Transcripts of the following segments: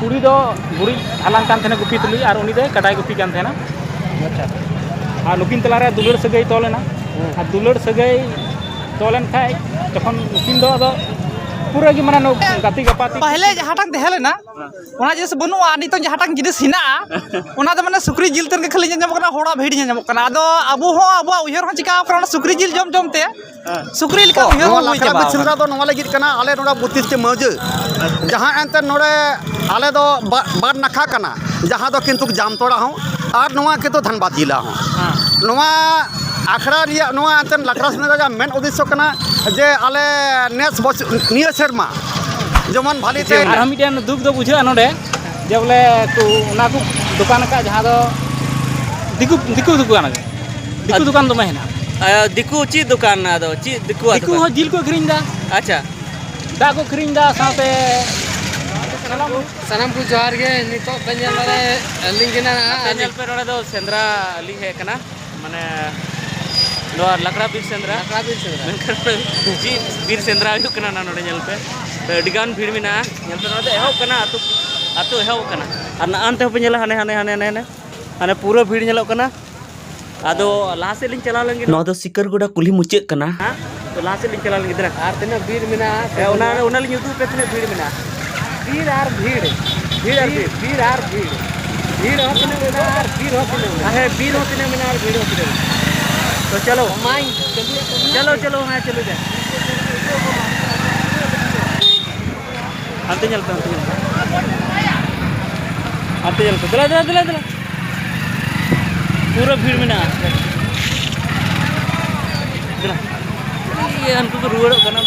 कुड़ी दो गुड़ी हालांग कान थेना गुपी तुली और उनी दो कटाई गुपी कान थेना और नुकिन तलारे दुलड़ सगई तोलेना और दुलड़ सगई तोलन खाय तखन नुकिन दो अदो पूरा की माने गाती गपाती पहले जहाटक देहलेना ओना जिस बनुआ नितो जहाटक जिनिस हिना ओना द माने सुक्री जिल तन के खाली जम कना होड़ा भेड़ी जम कना आदो अबो हो अबो उहर हो चिका कना सुक्री जिल जम जम ते सुक्री लिका उहर हो लाखरा बिछरा दो नवा लगित कना आले नोडा 32 चे मौज जहां एंते नोडे आले दो बार नखा कना जहां दो किंतु जामतोड़ा हो और नवा के तो धनबाद जिला हो नवा आखड़ा रिया नवा एंते लाखरा सने मेन उद्देश्य कना जे आले नेस बस निया शर्मा जमन भाली ते और हम मिटन दुख दो बुझा नोडे जे बोले को ना को दुकान का जहां दो दिकु दिकु दुकान के दिकु दुकान दो महीना दिकु ची दुकान ना दो ची दिकु दिकु हो जिल को खरीन दा अच्छा दा को खरीन दा साथे सनम को जोहार गे नितो बंजल रे लिंगिना बंजल पे रोडे दो सेंद्रा ली है कना माने नो लकड़ा बीर सेंद्रा जी बीर सेंद्रा हु कना ना नोडे जल पे अडिगान भीड़ में ना जल पे नोडे एहो कना अतु एहो कना और ना अंत पे जल हाने हाने हाने हाने हाने पूरा भीड़ जलो कना आदो लाहा से लिंग चला लेंगे नो दो सिकरगुड़ा कुली मुचे कना तो लाहा से लिंग चला लेंगे इधर आर तने भीड़ में ना ओना ओना लिंग यूट्यूब पे तने भीड़ में ना भीड़ आर भीड़ भीड़ आर भीड़ भीड़ आर भीड़ भीड़ होते ने ना आर भीड़ होते ने अरे भीड़ होते ने ना आर भीड़ होते ने तो चलो माई चलो चलो हां चलो जा अंते चलते चला चला चला चला पूरा भीड़ में ना चला ये हमको तो रुवड़ करना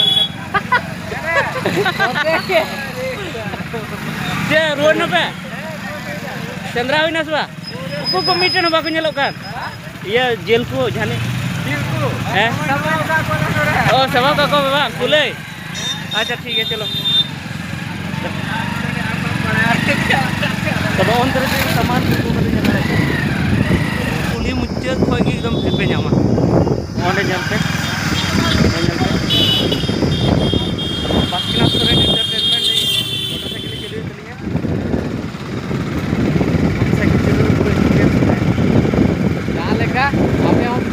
जे रोड न पे चंद्रा हुई ना सुबह को मीटर न बाको नेलो कान ये जेल को जाने जेल को हैं ओ सभा का को बाबा कुले अच्छा ठीक है चलो तब ऑन तरह से सामान को कर देना कुली मुच्चे खोई की एकदम फिर पे जामा ओने जम पे बाकी ना सरे एंटरटेनमेंट नहीं मोटरसाइकिल चली है मोटरसाइकिल चलो पूरे डाले का अबे हम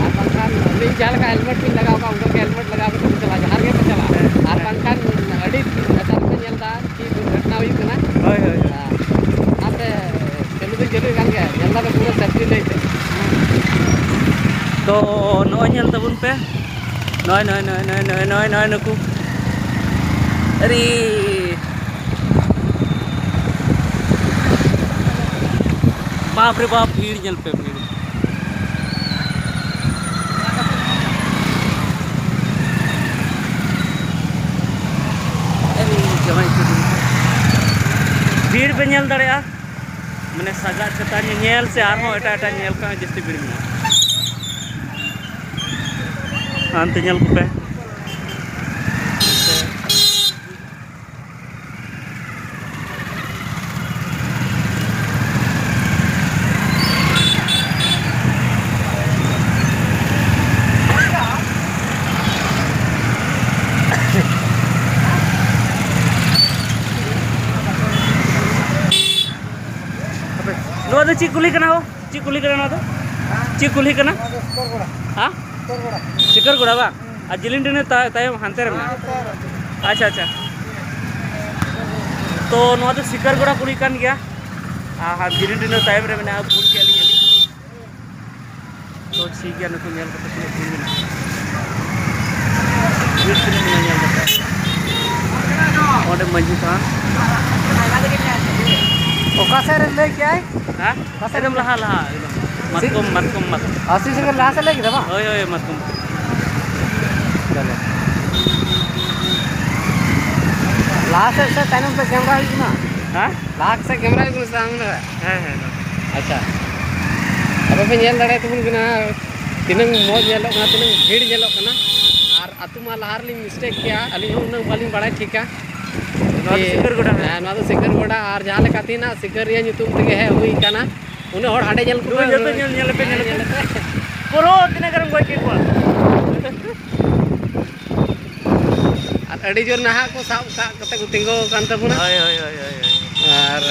और पंखा नहीं जाल का हेलमेट भी लगा होगा उनका हेलमेट लगा के चला जा हर के पे चला और पंखा अड़ी नजर पे चलता कि दुर्घटना हुई कना होय होय आपे चलू गान गया जल्दा तो पूरा सेफ्टी लेते तो नोय ñel tabun पे नोय नोय नोय नोय नोय नोय नोय नुकु अरे बाप रे बाप भीड़ जल पे भीड़ अरे जमाई भीड़ पे ñel दड़या माने सगा छता ñel से आरो एटा एटा ñel का जस्ती भीड़ में अंत ñel को पे नो दो ची कुली कना हो ची कुली कना दो ची कुली कना हां सिकरगुड़ा बा आ जिलिंडी ने तायम हानते रे अच्छा अच्छा तो नो तो सिकरगुड़ा कुली कान गया आ जिलिंडी ने तायम रे मेना भूल के अली तो ठीक गया नको नेल को तो भूल ना ये फिल्म में नेल ओडे मंजी था ओका से ले क्या है हां एकदम लहा लहा एकदम मतकुम मत 80 से लहा से लेके दबा ओए ओए मतकुम चलो लास्ट से टाइम पे कैमरा है ना हां लास्ट से कैमरा है सामने है अच्छा अब पे नेल दड़े तुम बिना तिनंग मोज नेलो ना तिनंग भीड़ नेलो कना और अतु मा लहार लिंग मिस्टेक किया अली उन बालिंग बड़ा ठीक है सिकरगुड़ा है ना तो सिकरगुड़ा और जहां लेका थी ना सिकरिया nyutum तगे है हुई कना उन्हें हड़ हाडे नेल को नेल पे पुरो तिने करम गोय के को और ᱟᱹᱰᱤ ᱡᱳᱨ ᱱᱟᱦᱟᱜ ᱠᱚ ᱥᱟᱵ ᱠᱟᱜ ᱠᱟᱛᱮ ᱠᱚ ᱛᱤᱸᱜᱩ ᱟᱠᱟᱱ ᱛᱟᱵᱚᱱᱟ ᱦᱳᱭ ᱦᱳᱭ ᱦᱳᱭ ᱦᱳᱭ ᱟᱨ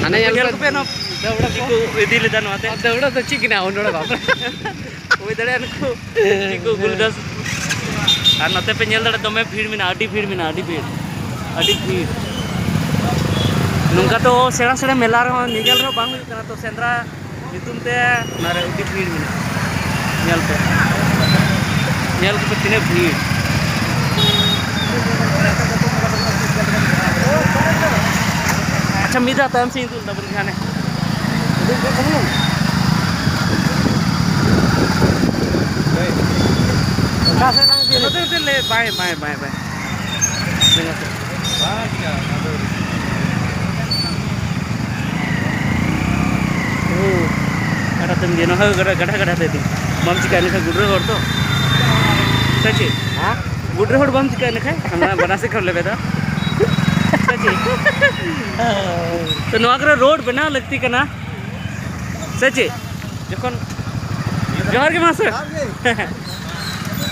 ᱦᱟᱱᱮ ᱧᱮᱞ ᱠᱚᱯᱮ ᱱᱚᱣᱟ ᱫᱟᱹᱣᱲᱟᱹ ᱠᱚ ᱤᱫᱤ ᱞᱮᱫᱟ ᱱᱚᱣᱟᱛᱮ ᱫᱟᱹᱣᱲᱟᱹ ᱫᱚ ᱪᱮᱫ ᱠᱟᱱᱟ ᱚᱸᱰᱮ ᱵᱟᱯ ᱦᱩᱭ ᱫᱟᱲᱮᱭᱟᱜᱼᱟ ᱱᱩᱠᱩ ᱪᱤᱠᱩ ᱜᱩᱞᱫᱟᱥ ᱟᱨ ᱱᱚᱛᱮ ᱯᱮ ᱧᱮᱞ ᱫᱟᱲᱮᱭᱟᱜᱼᱟ ᱫᱚᱢᱮ ᱵᱷᱤᱲ ᱢᱮᱱᱟᱜᱼᱟ ᱟᱹᱰᱤ ᱵᱷᱤᱲ ᱢᱮᱱᱟᱜᱼᱟ ᱟᱹᱰᱤ ᱵᱷᱤᱲ ᱱᱚᱝᱠᱟ तो सेड़ा सेड़ा मेला रहा निगल रहा बांग हुई करना तो सेंद्रा नितुम ते नारे उडी भीड़ मिना नेल पे तिने भीड़ अच्छा मिदा टाइम से इंतुल दबन खाने ले बाय बाय बाय बाय ada tem dia noh gada tadi bam cika ini kan gudre hor to sachi ha gudre hor bam cika ini kan हमरा बनासे कर ले बेटा sachi तो नवागरा रोड बना लगती कना sachi जखन जोहर के मासे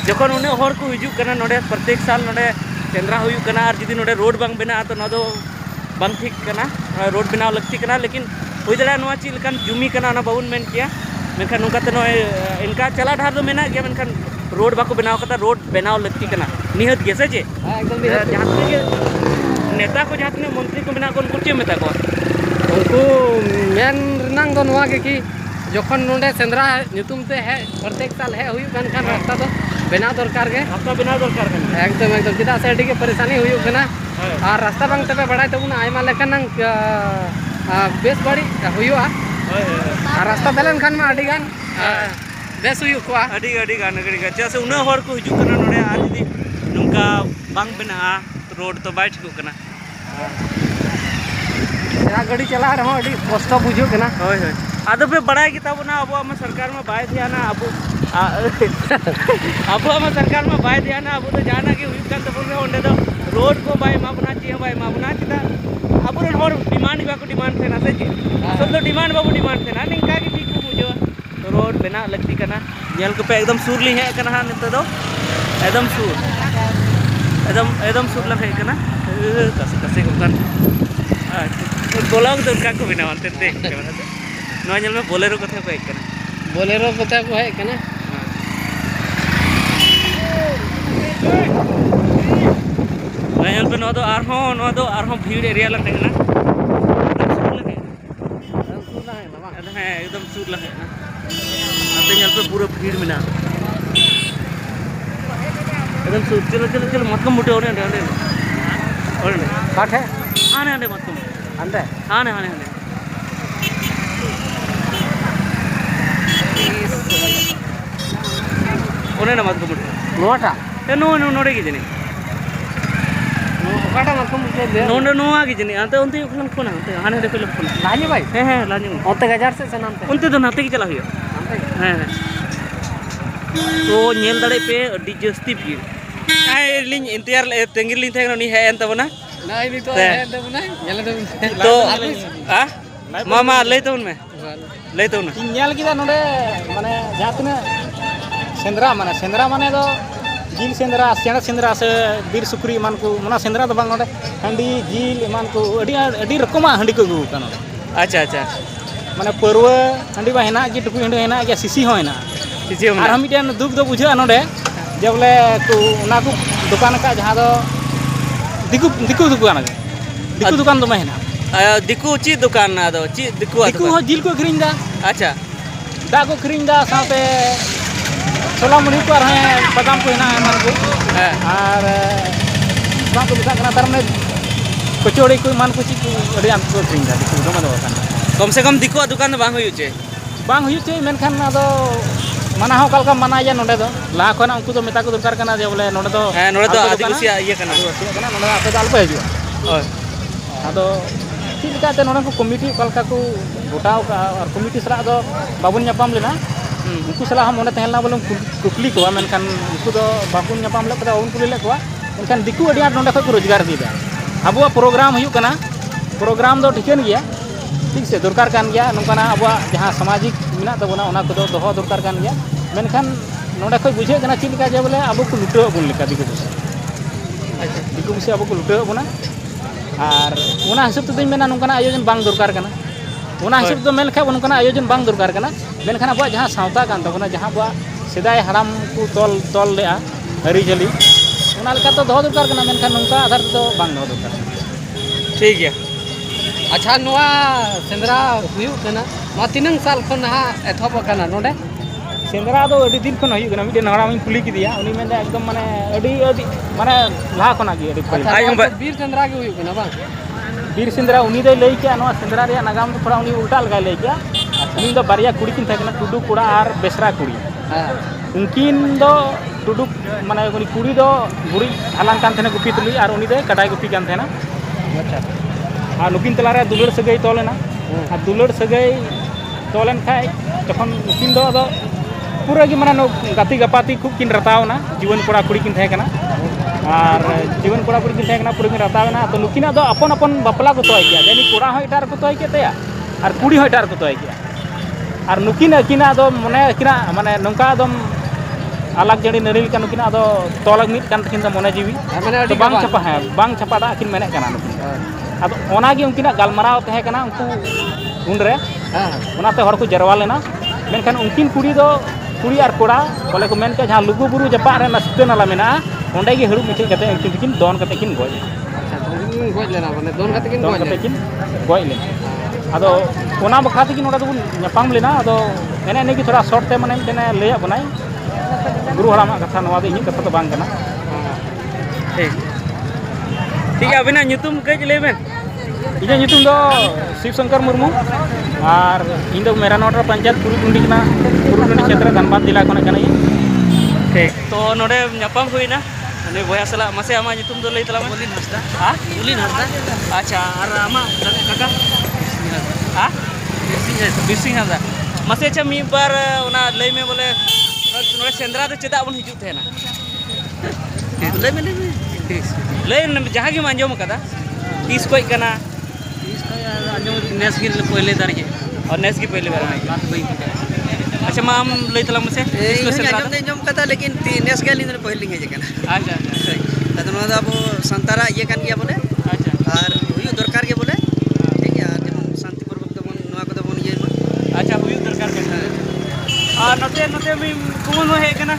जखन उन्हें हर को हिजू कना नोडे प्रत्येक साल नोडे केंद्रा हुयु कना और जदी नोडे रोड बांग बना तो ना दो बांग ठीक कना रोड बनाव लगती कना लेकिन हुई दाड़ा नोआ ची लकान जुमी कना ना बाबुन मेन किया मेनखान नुका तो नोए इनका चला ढार दो मेना गया मेनखान रोड बाको बनाव कता रोड बनाव लगती कना निहत गे से जे एकदम निहत जहां के नेता को जहां ने मंत्री को बना को उनको चे मेता को उनको मेन रनांग दो नोआ के कि जखन नोडे सेंद्रा नितुम ते है प्रत्येक साल है हुई खान रास्ता दो बनाव दरकार के रास्ता बनाव दरकार कना एकदम एकदम चिदा से अडी के परेशानी हुई कना और रास्ता बांग तबे बड़ाई तबुना आयमा लेखन बेस बड़ी हुआ रास्ता बेलन खान में अड़ी गान बेस हुई को अड़ी गान चा से उना हर को हिजू कना नोडे आ जदी नुका बांग बना रोड तो बाय ठिको कना या गाड़ी चला रहा अड़ी कष्ट बुझो कना होय होय आदो पे बड़ाई की तब ना अब हम सरकार में बाय दिया ना अब हम सरकार में बाय दिया ना अब तो जाना कि हुई kan तब ओंडे दो रोड को बाय माबना ची बाय माबना चिदा अब हर डिमांड बाको डिमांड थे ना से सब तो डिमांड बाबू डिमांड थे ना निका की ठीक को बुझो तो रोड बना लगती कना नेल को पे एकदम सूर ली है कना हा नित दो एकदम सूर ला है कना कसे को कन बोलाव तो उनका को बिना वांते देख के बना नोआ नेल में बोलेरो कथा को एक कना बोलेरो कथा को है कना नोआ पे नोआ दो आरहों भीड़ एरिया ला तहना एकदम सूर लगे ना आते यहाँ पे पूरा भीड़ में ना एकदम सूर चलो मतकम मुटे होने काट है आने मतकम अंदर आने ओने ना मतकम मुटे नोटा नो नोड़े की जनी काटा मतकम मुटे नोंडे नोआ की जनी आते उनते उखलन फोन आते आने दे फिल्म फोन लानी भाई हैं लानी ओते गजार से सनामते उनते तो नाते की चला हुई हैं तो नेल दड़े पे अडी जस्ती भीड़ आई लिंग इंतजार तेंगिर लिंग थे नी है एंत बना नहीं भी तो है तो ना येले तो आ मामा ले तो उनमें ले तो उन ᱧᱮᱞ ᱠᱮᱫᱟ ᱱᱚᱰᱮ ᱢᱟᱱᱮ ᱡᱟᱦᱟᱸ ᱛᱤᱱᱟᱹᱜ ᱥᱮᱸᱫᱽᱨᱟ ᱢᱟᱱᱮ ᱫᱚ ᱡᱤᱞ ᱥᱮᱸᱫᱽᱨᱟ ᱥᱮᱬᱟ ᱥᱮᱸᱫᱽᱨᱟ ᱥᱮ ᱵᱤᱨ ᱥᱩᱠᱨᱤ ᱮᱢᱟᱱ ᱠᱚ ᱚᱱᱟ ᱥᱮᱸᱫᱽᱨᱟ ᱫᱚ ᱵᱟᱝ ᱱᱚᱰᱮ ᱦᱟᱺᱰᱤ ᱡᱤᱞ ᱮᱢᱟन ᱠᱚ ᱟᱹᱰᱤ ᱨᱚᱠᱚᱢᱟᱜ ᱦᱟᱺᱰि ᱠᱚ ᱟᱹᱜᱩ ᱟᱠᱟᱱᱟ ᱱᱚᱰᱮ अच्छा ᱢᱟᱱᱮ ᱯᱟᱹᱨᱣᱟᱹ ᱦᱟᱺᱰᱤ ᱢᱟ ᱦᱮᱱᱟᱜ ᱜᱮ ᱴᱩᱠᱩᱡ ᱦᱟᱺᱰᱤ ᱦᱮᱱᱟᱜ ᱜᱮᱭᱟ ᱥᱤᱥᱤ ᱦᱚᱸ ᱦᱮᱱᱟᱜᱼᱟ ᱟᱨᱦᱚᱸ ᱢᱤᱫᱴᱮᱱ ᱫᱩᱠ ᱫᱚ ᱵᱩᱡᱷᱟᱹᱜᱼᱟ ᱱᱚᱰᱮ ᱡᱮ ᱵᱚᱞᱮ ᱚᱱᱟ ᱠᱚ ᱫᱚᱠᱟन ᱟᱠᱟᱫ ᱡᱟᱦᱟᱸ ᱫᱚ ᱫᱤᱠᱩ ᱫᱚᱠᱟन ᱫᱚᱢᱮ ᱦᱮᱱᱟᱜᱼᱟ दिकू ची दुकान ना दो ची दिकू ᱦᱚᱸ ᱡᱤᱞ ᱠᱚ ᱟᱹᱠᱷᱨᱤᱧ ᱮᱫᱟ अच्छा ᱫᱟᱜ ᱠᱚ ᱟᱹᱠᱷᱨᱤᱧ ᱮᱫᱟ ᱥᱟᱶᱛᱮ ᱪᱷᱳᱞᱟ ᱢᱩᱲᱤ ᱠᱚ ᱟᱨᱦᱚᱸ ᱵᱟᱫᱟᱢ ᱠᱚ ᱦᱮᱱᱟᱜᱼᱟ ᱮᱢᱟᱱ ᱠᱚ ᱟᱨ ᱚᱱᱟ ᱠᱚ ᱢᱮᱛᱟᱜ ᱠᱟᱱᱟ ᱛᱟᱨᱢᱟᱱᱮ कचौड़ी को मान को चीज अड़ी आम को ड्रिंक दादी को दम दो कम से कम दिको दुकान तो बांग हुई चे बांग हुई चे मेनखान अदो माना हो कलका माना या नोडे दो ला खना उनको तो मेता को दरकार कना जे बोले नोडे दो आदिवासी ये कना नोडे आपे दाल पे हिजुआ ओय अदो ठीक लेकाते नोडे को कमिटी कलका को गोटाव का और कमिटी सरा दो बाबुन न्यापाम लेना उनको सला हम ओने तहलना बोले कुकली को मेनखान उनको दो बाबुन न्यापाम ले पता उन कुली ले को मेनखान दिकु अड़ी आट नोडे को रोजगार दीदा अब प्रोग्राम हुई कना प्रोग्राम दो ठिकन गया ठीक से दरकार कान गया नोंकाना अब जहां सामाजिक मिना तबना ओना को दो दोहो दरकार कान गया मेनखान नोडे खो बुझे कना चीज लेका जे बोले अब को लुटे बन लेका दिको पुसी दिको पुसी अब को लुटे बना और ओना हिसाब ते मेना नोंकाना आयोजन बांग दरकार कना ओना हिसाब तो मेन खा नोंकाना आयोजन बांग दरकार कना मेनखान अब जहां सावता कान तबना जहां अब सेदाय हराम को तल लेआ हरी जली ओना लेका तो दो दरकार कना मेनखान नोंका आधार तो बांग दो दरकार ठीक है अच्छा नुआ सेंद्रा हुयु कना मा तीनंग साल खन हा एथोप कना नोडे सेंद्रा दो अड़ी दिन खन हुयु कना मिटे नगरा में कुली किदिया उनी मेन एकदम माने अड़ी माने लहा खना गी अड़ी बीर सेंद्रा के हुयु कना बा बीर सेंद्रा उनी दे लई के नवा सेंद्रा रे नागाम तो थोड़ा उनी उल्टा लगा लई के उनी दो बारिया कुड़ी किन थाकना टुडू कुड़ा और बेसरा कुड़ी उनकिन दो टुडू माने उनी कुड़ी दो बुरी हालांग कान थेना गुपी तुली और उनी दे कटाई गुपी कान थेना अच्छा और नुकिन तलारे दुलड़ सगई तोलेना और दुलड़ सगई तोलेन खाय तखन नुकिन दो पूरा की माने गाती गपाती खूब किन रतावना जीवन कोड़ा कुड़ी किन थाय कना और जीवन कोड़ा कुड़ी किन थाय कना पूरा किन रतावना तो नुकिना दो अपन अपन बापला को तोय गया यानी कोड़ा हो इटार को तोय के तया और कुड़ी हो इटार को तोय गया और नुकिन किना दो मने किना माने नोंका दम अलग जड़ी नरिल का नुकिना दो तोलग मिट कान तकिन मने जीवी तो बांग छपा है बांग छपा दा किन मेने कना नुकिन अब ओनागी उनकिना गालमाराव तहे कना उनको उनरे ओनाते हर को जरवा लेना मेनखान उनकिन कुड़ी दो कुड़ी और कोड़ा बोले को मेन के जहां लुगु बुरु जपा रे नस्ते नाला मेना ओंडे गी हड़ू मिठे कते उनकिन दोन कते किन गoj अच्छा तो गoj लेना माने दोन कते किन गoj लेना आदो ओना बखाते कि नोडा दबुन नपाम लेना आदो एने ने की थोड़ा शॉर्ट ते माने तेने लेया बनाई गुरु हरामा कथा नवा दे इन कथा तो बांग कना ठीक है अबिना nyutum कज लेबेन इजा nyutum दो शिव शंकर मुर्मू और इन दो मेरा नोडर पंचायत कुरुटुंडी कना कुरुटुंडी क्षेत्र धनबाद जिला कोने कना ठीक तो नोडे ᱧᱟᱯᱟᱢ हुईना ने बया सला मसे आमा nyutum दो लई तला बोलिन हसदा हां बोलिन हसदा अच्छा और आमा काका हां बिसिंग हसदा मसे अच्छा मी बार ओना लई में बोले नोडे सेंद्रा दो चेदा बन हिजु थेना लई में लई जहां की मांजो मकदा तीस कोई कना तीस कोई आजो नेस की पहले दरजे और नेस की पहले बार बात कोई अच्छा माम लई तला मसे इसको सेंद्रा जम कथा लेकिन नेस गेल इन पहले लिंगे जकना अच्छा अच्छा तदनो अब संतारा ये कान गया बोले अच्छा और हुयु दरकार के बोले ठीक है जेमन शांतिपूर्वक दबन नवा को दबन ये अच्छा हुयु दरकार के और नते नते मी कुमन हे कना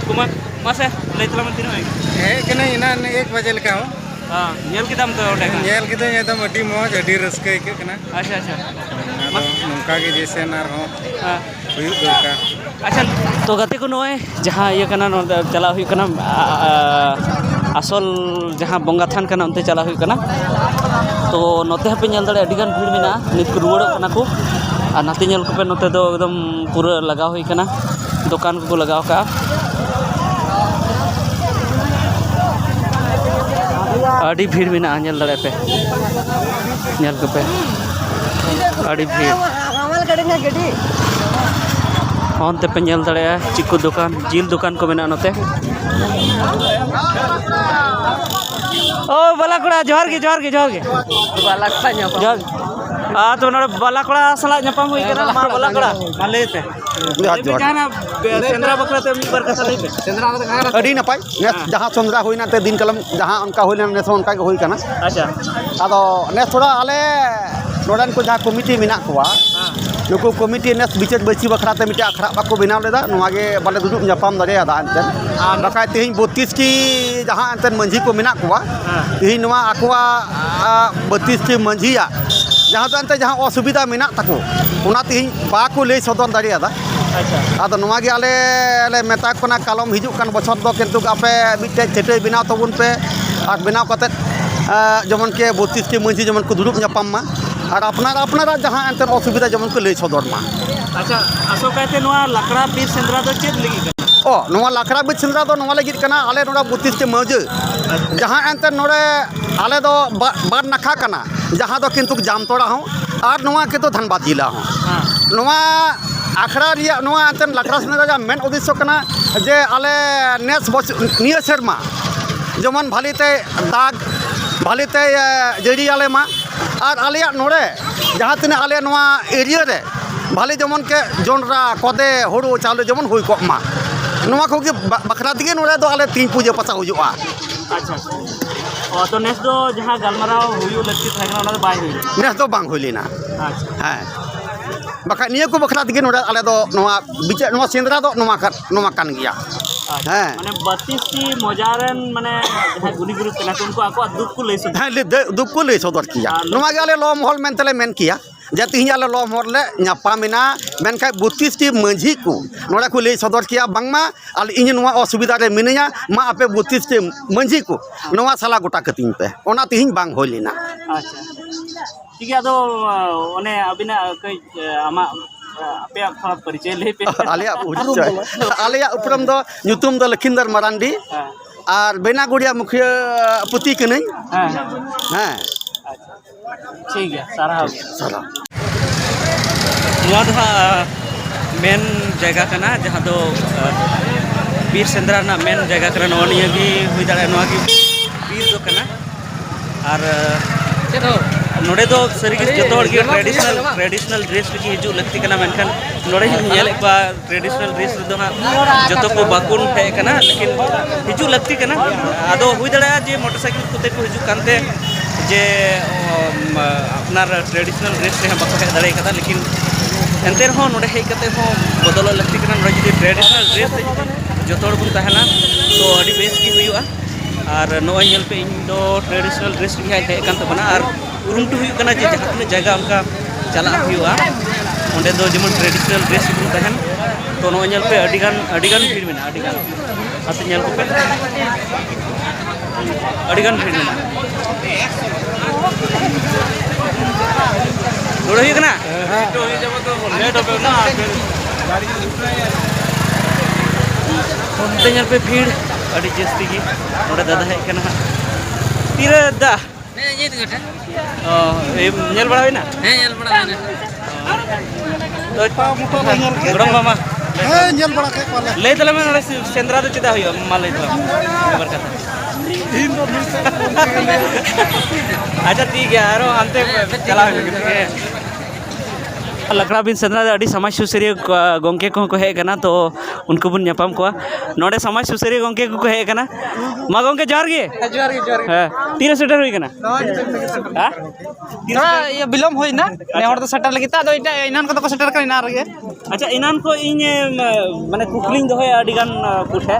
कुमन मसे लई तला मन तिनो हे कना इना 1 बजे लका हो हां नेल किदम तो ओडे का नेल किदम एकदम अडी मौज अडी रस्के के कना अच्छा अच्छा नौका के जैसे नार हो हां हुयु दरकार अच्छा तो गते को नोय जहां ये कना चला हुई कना आसल जहां बंगा थान कना उनते चला हुई कना तो नोते हपे नेल दड़े अडिगान भीड़ मिना नित को रुवड़ कना को और नाते नेल को पे नोते दो एकदम पूरा लगाव हुई कना दुकान को लगाव का अड़ी भीड़ मिना नेल दड़े पे नेल को पे अड़ी भीड़ onte pe nyel dare chiku dukan jil dukan ko mena note oh balakura johar ge balakura nyapa ah to nore balakura sala nyapa hui kana ma balakura male te jana Shendra बकरा ते मी बार कथा लई पे सेंद्रा अड़ी नपाय नेस जहां सेंद्रा होइना ते दिन कलम जहां उनका होइना नेस उनका के होई कना अच्छा आदो नेस थोड़ा आले नोडन को जहां कमिटी मिना कोवा नुकु कमिटी नेस बिचेट बची बखरा ते मिटे अखरा बाको बनाव लेदा नोवागे बाले दुदुब ᱧᱟᱯᱟᱢ दारेया दा अंतन बकाय तेहिं 32 की जहां अंतन मंझी को मिना कोवा तेहिं नोवा आकोवा 32 की मंझिया जहां तो अंत जहां असुविधा मिना तको उना तेहिं बाको ले सदन दारेया दा अच्छा आदो नोवागे आले मेता कोना कलम हिजुक कान बछर दो किंतु आपे मिटे चेटे बिनाव तबुन पे और बिनाव कते जेमन के 32 की मंझी जेमन को दुदुब ᱧᱟᱯᱟम मा और अपना जहां अंतर असुविधा जमन को ले सदर मा अच्छा असो कहते नोआ लकड़ा बीर सेंद्रा दो चेद लगी ओ नोआ लकड़ा बीर सेंद्रा दो नोआ लगी कना आले नोडा 32 के मौज जहां अंतर नोडे आले दो बार नखा कना जहां दो किंतु जामतोड़ा हो और नोआ के तो धनबाद जिला हो नोआ आखड़ा रिया नोआ अंतर लकड़ा सेंद्रा मेन उद्देश्य कना जे आले नेस निया शर्मा जमन भालीते दाग भालीते जड़ी आले मा और आलिया नोड़े जहाँ तीन आले एरिया रे भाले जमन के जोनरा कदे हुड़ू चावले जमन हुई को मा नोआ कोगे बखरा दिगे नोड़े दो आले तीन पूजा पसा हुआ अच्छा और तो नेस दो जहाँ गलमराव हुई लगती था ना बाय हुई नेस दो बांग हुई लेना अच्छा हाँ बखा निया को बखरा दिगे नोड़े आले दो नोआ बिचा नोआ सेंद्रा दो नोआ कान गया हाँ माने 32 की मोजारन माने जहाँ गुनी गुरु कना तो उनको आको दुख को ले सकते हाँ दुख को ले सदर किया नोआ के आले लो महल मेंतले मेन किया जब तीन आले लो महल ले ᱧᱟᱯᱟᱢᱮᱱᱟ मेनखाय 32 टी मंझी को नोड़ा को ले सदर किया बांगमा आले इन नोआ असुविधा रे मिनिया मा आपे 32 टी मंझी को नोआ साला गोटा कतिन पे ओना तिहिन बांग होय लेना अच्छा ठीक है तो ओने अबिना कई आमा आपे थोड़ा परिचय ले पे आलिया उपरम दो ᱧᱩᱛᱩᱢ दो लखिंदर मरांडी और बेनागुड़िया मुखिया पुती कनई हाँ ठीक है सारा सारा मेन जगह कना जहाँ दो बीर सेंद्रा ना मेन जगह कना नोआ निया भी हुई दाड़े नोआ की बीर दो कना और नोड़े दो सरीगे जतो हड़ के ट्रेडिशनल ड्रेस की हिजू लगती कना मेनखान नोड़े नेले बा ट्रेडिशनल ड्रेस रे दो ना जतो को बाकुन हे कना लेकिन हिजू लगती कना आदो हुई दाड़े जे मोटरसाइकिल कोते को हिजू कानते जे अपनार ट्रेडिशनल ड्रेस रे बाको हे दाड़े कदा लेकिन एंते रहो नोड़े हे कते हो बदल लगती कना नोड़े जदी ट्रेडिशनल ड्रेस जतो हड़ बुन तहना तो अडी बेस की हुईआ और नोय नेल पे इन दो ट्रेडिशनल ड्रेस भी हे कान तबना और उरुमटू हुई कना जे जहां जगह उनका चला हुआ ओंडे दो जेमन ट्रेडिशनल ड्रेस बुन तहन तो नोय नेल पे अडिगान भीड़ मेना अडिगान आते नेल को पे अडिगान भीड़ मेना थोड़ा ही कना तो ही जब तो लेट हो ना गाड़ी ओंडे नेल पे भीड़ अड़ी जस्ती की ओंडे दादा है कना तीरे दा ये तो गठे नेल बड़ा हुई ना हैं नेल बड़ा है तो गरम मामा हाँ नेल बड़ा के वाला ले तले में नोड़े सेंद्रा दो चिदा हुई मा ले तले खबर कथा अच्छा ठीक है आरो अंते चला लकड़ा बिन सेंद्रा अड़ी समाज सुसरिया गोंके को हे कना तो उनको बुन ᱧᱟᱯᱟᱢ कोआ नोड़े समाज सुसरिया गोंके को हे कना मा गोंके जोहार गे हां तीन सेटर हुई कना हां थोड़ा ये विलम्ब होई ना ने हर तो सेटर लगी ता दो इटा इनान को तो सेटर कर इना रगे अच्छा इनान को इन माने कुकलिंग दो है अडिगान कुठे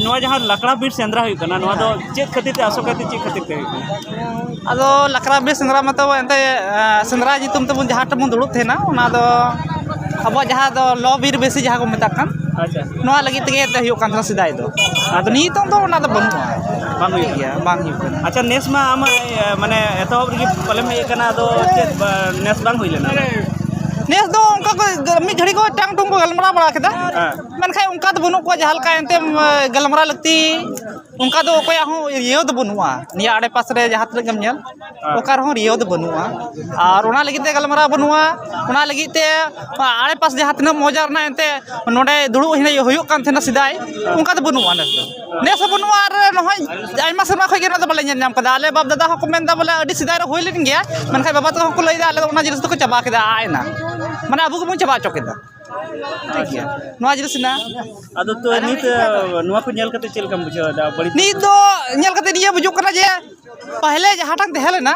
नोआ जहां लकड़ा बीर सेंद्रा हुई कना नोआ दो चेक खातिर ते आसो खातिर चेक खातिर ते अदो लकड़ा बे सेंद्रा मत एंते सेंद्रा जितुम तबुन जहां तबुन दुड़ुब थे ना ओना दो अब जहां दो लो बीर बेसी जहां को मेता कान अच्छा नोआ लगी तगे ते हुयो कान सिदाय दो अदो नीतों तो ओना दो बनु बांग हुई गया बांग हुई कना अच्छा नेस मा आम माने एतो रगी पले में कना दो चेक नेस बांग हुई लेना नेस दो उनका को मी घड़ी को टांग टुंग को गलमरा बड़ा केदा मन खाय उनका तो बनु को जहलका एंते गलमरा लगती उनका दो कोया हो रियो दो बनुआ निया आड़े पास रे जहां तक गम नेल ओकार हो रियो दो बनुआ और ओना लगी ते गलमरा बनुआ ओना लगी ते आड़े पास जहां तना मोजार ना एंते नोडे दुड़ु हिने होयो कान थेना सिदाय उनका तो बनुआ नेस बनुआ रे नहय आइमा सरमा खय गेना तो बले नेल नाम कदा आले बाप दादा हो को मेनदा बोले अडी सिदाय रे होय लेन गया मन खाय बाबा तो को लइदा आले ओना जिनिस तो को चबा केदा आयना माने अबु को मुन चबा चोकेदा ठीक है नोआ जिनिस ना अदो तो नीत नोआ को नेल कते चेल कम बुझा बड़ी नी दो नेल कते निया बुझु कना जे पहले जहां तक देहले ना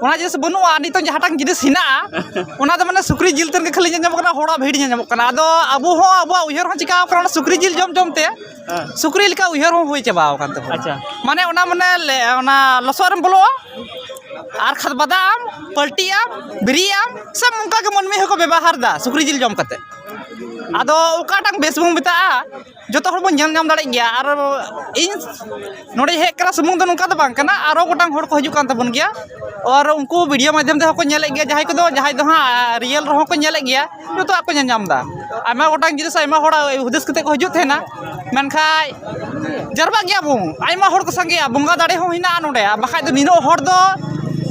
ओना जिनिस बनुआ नी तो जहां तक जिनिस हिना ओना तो माने सुक्री जिल तन के खाली जम कना होड़ा भेड़ जम कना अदो अबु हो अबु उहर हो चिका कना सुक्री जिल जम जम ते सुक्री लिका उहर हो होई चबाव कान ते अच्छा माने ओना लसोरम बोलो आर खत बदाम पलटियाम बिरियाम सब उनका के मन में हो व्यवहार दा सुक्री जिल जम कते आदो ओकाटांग बेस बम बिता जो तो हर बन जम दाड़े गया और इन नोड़े हे करा सुमुंग दो नुका तो बांग कना आरो गोटांग हर को हिजु कान तबन गया और उनको वीडियो माध्यम ते को नेले गया जहां दो हां रियल रहो को नेले गया जो तो आपको जाम दा आमा गोटांग जिनिस आमा होड़ा हुदिस कते को हिजु थेना मेनखाय जरबा गया बु आमा हर को संगे बंगा दाड़े हो हिना नोडे बाखाय दो निनो हर दो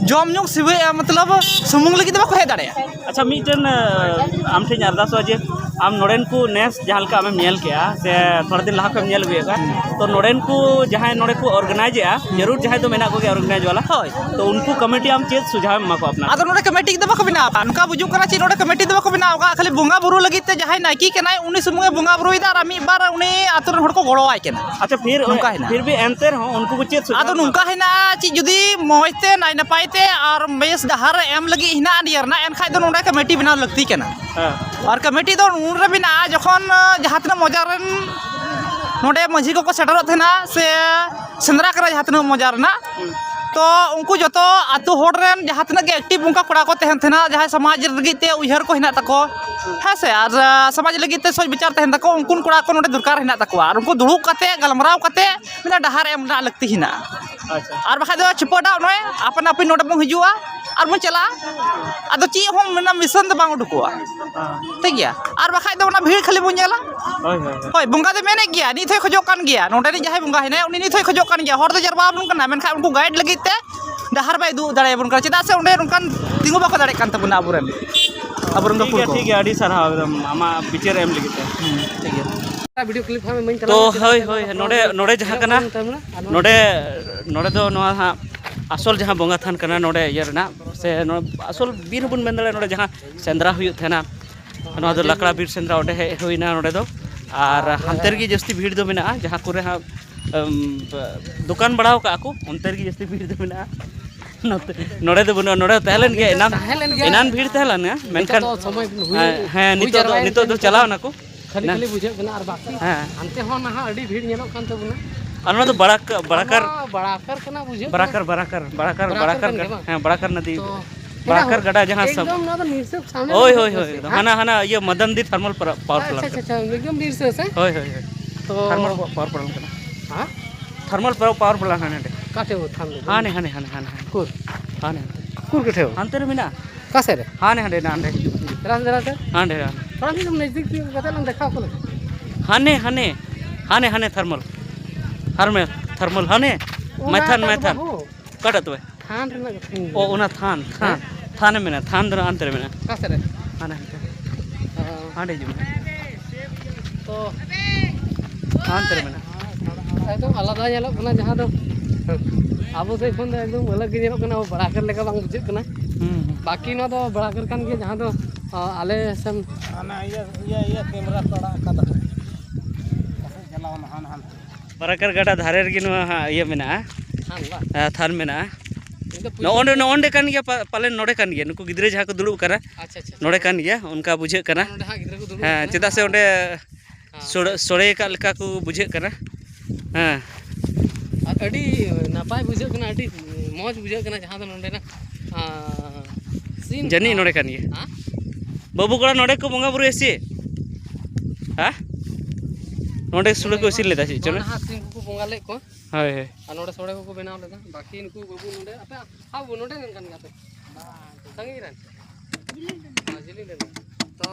जम नु सिवे मतलब सुमुंग लगी तो को हे दाड़े अच्छा मीटन आम ठेन अरदासवा जे आम नोडेन को नेस जहाँ लेका आमेम नेल के से थोड़ा दिन लहा नेल हुएगा तो नोडेन को जहाँ नोडे को ऑर्गेनाइज जरूर जहाँ तो मेना को ऑर्गेनाइज वाला तो उनको कमेटी आम चेत सुझाव एमा को अपना आदो नोडे कमेटी दो बको बिना उनका बुजुक करा ची नोडे कमेटी दो बको बिना खाली बोंगा बुरु लगी ते जहाँ नाइकी के नाय उनी सुमुगे बोंगा बुरुई दा आमी बार उनी आतुर हड़ को गड़ो आय केना अच्छा फिर भी एंतर हो उनको को चेत आदो नुका हेना ची जुदी मोयते नाय नपायते और बेस डहार एम लगी हिना नियर ना एनखाय दो नोडे कमेटी बिना लगती केना और कमेटी दो उनरे बिना जखन जहाँ तना मजारन नोडे माझी को सेटरत थेना से सेंद्रा करा जहाँ तना मजारना तो उनको जो आतु होड़न जहाँ तना के एक्टिव उनका कड़ा को तहन थेना जहाँ समाज लगिते उहर को हिना तको है से और समाज लगिते सोच विचार तहन तको उनको कड़ा को नोडे दरकार हिना तको और उनको दुड़ुब काते गलमराव काते बिना डहार एम ना लगती हिना और बखा दो चिपड़ा नय अपन अपन नोडे बन हिजुआ और बन चला आदो ची हम मेना मिशन दो बांग उडुकोआ ठीक गया और बखा दो ना भीड़ खाली बन जाला होय बंगा दे मेने गया नी थय खजो कान गया नोडे नि जहाय बंगा हेना उनी नी थय खजो कान गया हर दो जरबा बन कना मेनखा उनको गाइड लगी ते डहार बाय दु दाड़े बन कर चिदा से उंडे उनकान तिंगु बाको दाड़े कान तबना अबुरन ठीक है अड़ी सारा एकदम आमा पिक्चर एम लगी ठीक है वीडियो क्लिप हमें मन तो होय होय नोडे जहाँ कना नोडे दो नोआ हाँ आसल जहाँ बोंगा थान कना नोडे यारना से आसल बीर बन मेन दाड़े नोडे जहाँ सेंद्रा हुई थेना नोआ दो लकड़ा बीर सेंद्रा ओडे हे होइना नोडे दो और हांतेर की जस्ती भीड़ दो मेना जहाँ कुरे हाँ दुकान बढ़ाओ का को अंतर की जस्ती भीड़ दो मेना नोडे दो बनो नोडे तहलन गया इनान भीड़ तहलन है मेनखान हां नितो दो चलाओ ना को खाली खाली बुझे कना और बाकी अंते हो ना अड़ी भीड़ नेलो कान तबना और तो बड़ाकर कना बुझे बड़ाकर हां बड़ाकर नदी बड़ाकर गड़ा जहां सब एकदम ना तो निर्सक सामने ओय होय होय हाना हाना ये मदन दी थर्मल पावर प्लांट अच्छा एकदम निर्सक है होय होय तो थर्मल पावर प्लांट कना हां थर्मल पावर प्लांट हाने काटे हो थाम हाने कुर हाने कुर कटे हो अंतर मिना कासे रे हाने नांडे रात हाने थोड़ा सी नजदीक कते लंग देखा को हाने थर्मल हाने मैथन कटत वे थान रे ओ उना थान में थान दर अंतर में कासे रे हाने हांडे जो तो अंतर में एकदम आलादा जेलो कना जहां दो आबो से फोन एकदम अलग जेलो कना बड़ाकर लेका बांग बुझे कना बाकी ना तो बड़ाकर कान के जहां दो आले सम आना ये कैमरा तोड़ा का द जलाव हान बड़ाकर गड़ा धारे रे गिन ये मेना थान बा थान मेना नोंडे कान गया पाले नोडे कान गया नुकु गिद्रे जहां को दुड़ुब करा अच्छा नोडे कान गया उनका बुझे कना हां चेदा से ओंडे सोड़े का लेका को बुझे कना हां अड़ी नापाय बुझे कना अड़ी मौज बुझे कना जहां नोंडे ना सीन जनी नोडे कान गया हां बाबू कड़ा नोडे को बोंगा बुरु एसी हां नोडे सुड़े को इसी लेदा छी चलो हां सीन को बोंगा ले को हाय हाय आ नोडे सोड़े को बनाव लेदा बाकी इनको बाबू नोडे अपे आ नोडे नन कान गाते संगी रन जिली ले तो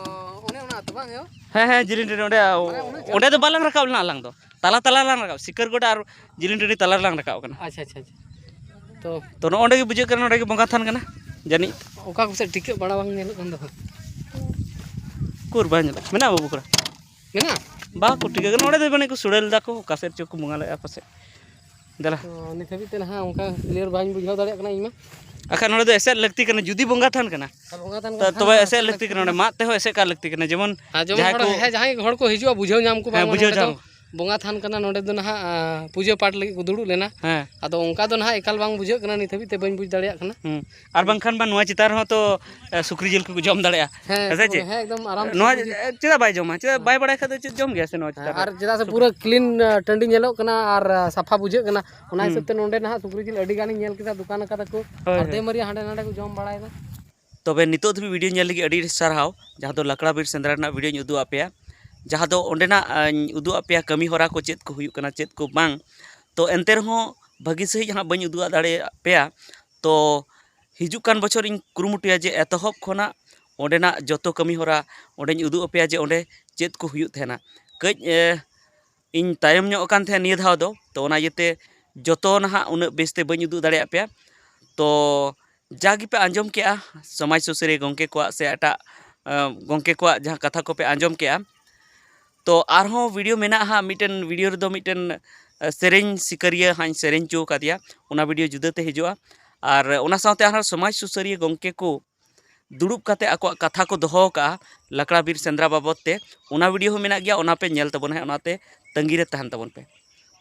ओने ओना तो बांग हो हां जिलिन रे ओडे तो बालंग रकाव ना लांग दो तला लांग रकाव सिकर गोडा और जिलिन रे तला लांग रकाव कना अच्छा तो नोडे के बुझे कना नोडे के बोंगा थान कना जानी ओका को से टिके बड़ा बांग नेल कन दो कुर बांजला मेना बाबू कड़ा मेना बा को टिके नोडे दे बने को सुड़ेल दा को कासेर चोक को बोंगा ले आपसे दला तो नि थबी ते ना ओका क्लियर बाñ बुझाव दाड़े कना इमा आखा नोडे दो ऐसे लगती कना जुदी बोंगा थान कना बोंगा थान तो तबे ऐसे लगती कना नोडे माते हो ऐसे का लगती कना जेमन जहां घर को हिजुआ बुझाव नाम को हां बुझाव जाम बोंगा थान कना नोडे दो ना पूजा पाठ लगी को दुड़ू लेना हां आदो ओंका दो ना एकाल बांग बुझे कना नि थबी ते बाñ बुझ दाड़े कना और बंखान बा नोआ चितार हो तो सुक्री जिल को जम दाड़े ऐसे जे हां एकदम आराम नोआ चिदा बाय जमा चिदा बाय बड़ाय खा तो जम गया से नोआ चितार और जदा से पूरा क्लीन टंडी नेलो कना और साफा बुझे कना ओना हिसाब ते नोडे ना सुक्री जिल अडी गानी नेल केदा दुकान का को और दे मरिया हांडे नाडे को जम बड़ाय दा तबे नितो धबी वीडियो नेल लगी अडी सारहाव जहां दो लकड़ा बीर सेंद्रा ना वीडियो उदु आपेया जहाँ दो ओंडेना उदु आपेया कमी होरा को चेत को हुयु कना चेत को बांग तो एंते रहो भागी सही जहाँ बनी उदु दाड़े पेया तो हिजु कान बछर इन कुरुमुटुया जे एतहब खोना ओंडेना जतो कमी होरा ओंडे उदु आपेया जे ओंडे चेत को हुयु थेना कज इन तायम ᱧᱚᱜ कान थे निया धाव दो तो ओना येते जतो ना उन बेसते बनी उदु दाड़े आपेया तो जागी पे आंजम के समाज सुसरिया गंके को से एटा गंके को जहाँ कथा को पे आंजम के तो आरहों वीडियो मेना हाँ मिटन वीडियो रे दो मिटन सेरेंज सिकरिया हाँ सेरेंज चो का दिया उना वीडियो जुदाते हिजुआ और उना साथे आर समाज सुसरिया गंके को दुड़ुब काते आको कथा को दोहो का लकड़ा बीर सेंद्रा बाबत ते उना वीडियो हो मेना गया उना पे नेल तबन है उनाते तंगी रे तहन तबन पे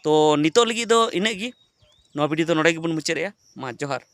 तो नितो लगी दो इने गी नो वीडियो तो नोडे गिबन मुचारेया मा जोहार।